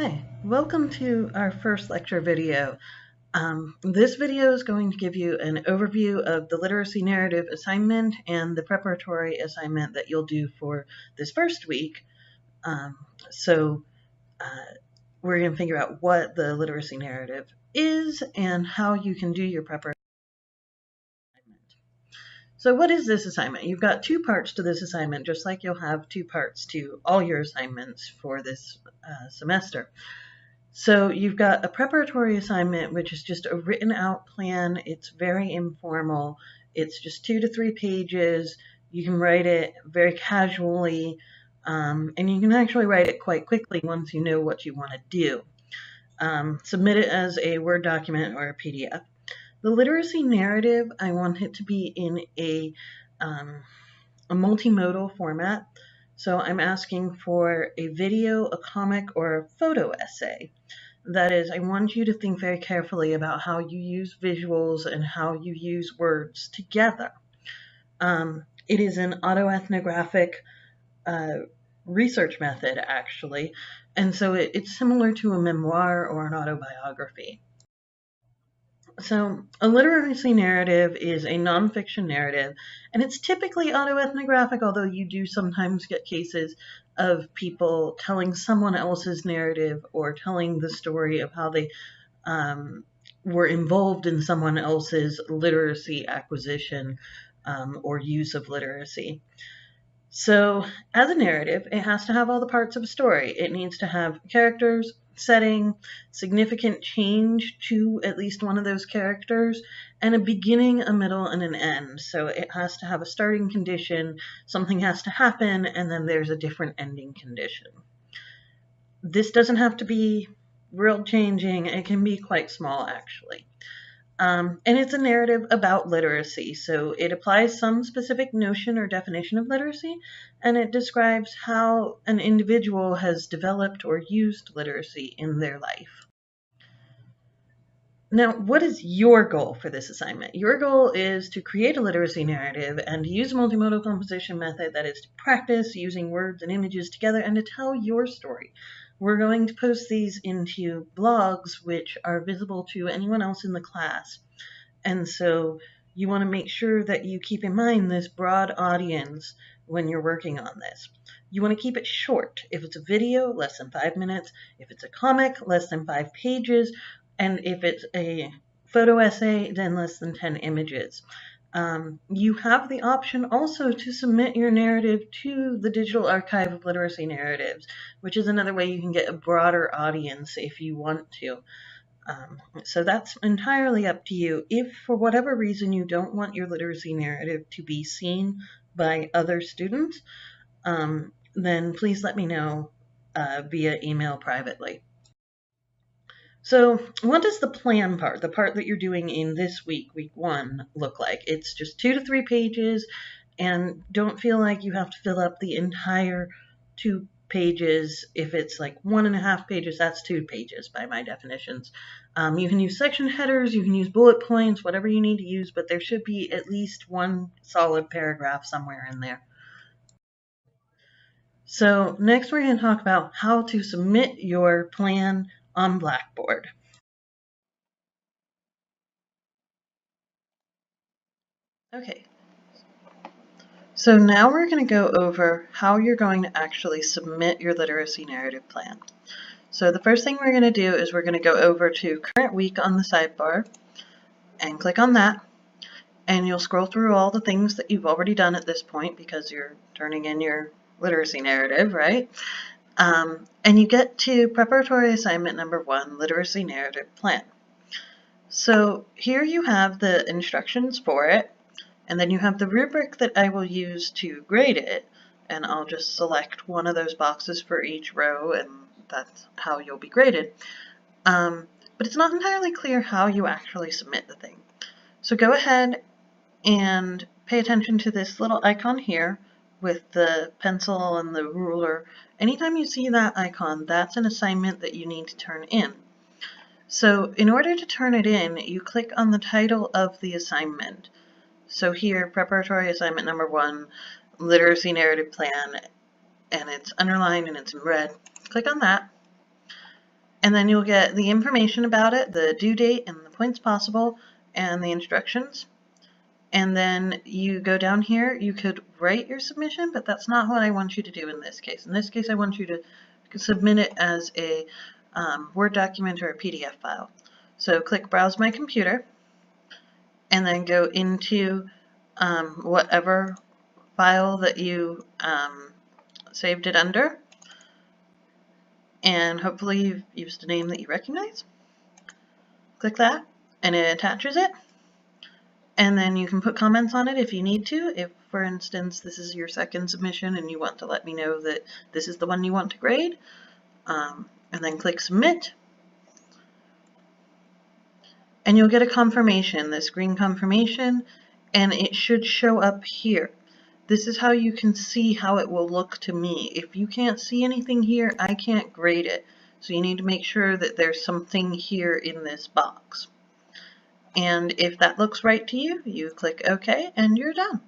Hi, welcome to our first lecture video. This video is going to give you an overview of the literacy narrative assignment and the preparatory assignment that you'll do for this first week. So we're going to figure out what the literacy narrative is and how you can do your preparatory assignment. So what is this assignment? You've got two parts to this assignment, just like you'll have two parts to all your assignments for this semester. So you've got a preparatory assignment, which is just a written out plan. It's very informal. It's just 2 to 3 pages. You can write it very casually, and you can actually write it quite quickly once you know what you want to do. Submit it as a Word document or a PDF. The literacy narrative, I want it to be in a multimodal format. So I'm asking for a video, a comic, or a photo essay. That is, I want you to think very carefully about how you use visuals and how you use words together. It is an autoethnographic research method, actually, and so it's similar to a memoir or an autobiography. So a literacy narrative is a nonfiction narrative, and it's typically autoethnographic, although you do sometimes get cases of people telling someone else's narrative or telling the story of how they were involved in someone else's literacy acquisition or use of literacy. So as a narrative, it has to have all the parts of a story. It needs to have characters, setting, significant change to at least one of those characters, and a beginning, a middle, and an end. So it has to have a starting condition, something has to happen, and then there's a different ending condition. This doesn't have to be world-changing. It can be quite small, actually. And it's a narrative about literacy, so it applies some specific notion or definition of literacy, and it describes how an individual has developed or used literacy in their life. Now, what is your goal for this assignment? Your goal is to create a literacy narrative and use a multimodal composition method, that is to practice using words and images together and to tell your story. We're going to post these into blogs, which are visible to anyone else in the class. And so you want to make sure that you keep in mind this broad audience when you're working on this. You want to keep it short. If it's a video, less than 5 minutes. If it's a comic, less than 5 pages. And if it's a photo essay, then less than 10 images. You have the option also to submit your narrative to the Digital Archive of Literacy Narratives, which is another way you can get a broader audience if you want to. So that's entirely up to you. If for whatever reason you don't want your literacy narrative to be seen by other students, then please let me know via email privately. So what does the plan part, the part that you're doing in this week, week 1, look like? It's just 2 to 3 pages, and don't feel like you have to fill up the entire 2 pages. If it's like 1.5 pages, that's 2 pages by my definitions. You can use section headers, you can use bullet points, whatever you need to use, but there should be at least one solid paragraph somewhere in there. So next we're going to talk about how to submit your plan on Blackboard. Okay, so now we're going to go over how you're going to actually submit your literacy narrative plan. So the first thing we're going to do is we're going to go over to current week on the sidebar and click on that. And you'll scroll through all the things that you've already done at this point because you're turning in your literacy narrative, right? And you get to preparatory assignment number 1, literacy narrative plan. So here you have the instructions for it, and then you have the rubric that I will use to grade it, and I'll just select one of those boxes for each row, and that's how you'll be graded. But it's not entirely clear how you actually submit the thing. So go ahead and pay attention to this little icon here with the pencil and the ruler. Anytime you see that icon, that's an assignment that you need to turn in. So in order to turn it in, you click on the title of the assignment. So here, preparatory assignment number 1, literacy narrative plan, and it's underlined and it's in red. Click on that. And then you'll get the information about it, the due date and the points possible, and the instructions. And then you go down here, you could write your submission, but that's not what I want you to do in this case. In this case, I want you to submit it as a Word document or a PDF file. So click Browse My Computer, and then go into whatever file that you saved it under, and hopefully you've used a name that you recognize. Click that, and it attaches it. And then you can put comments on it if you need to. If, for instance, this is your second submission and you want to let me know that this is the one you want to grade, and then click Submit. And you'll get a confirmation, this green confirmation, and it should show up here. This is how you can see how it will look to me. If you can't see anything here, I can't grade it. So you need to make sure that there's something here in this box. And if that looks right to you, you click OK and you're done.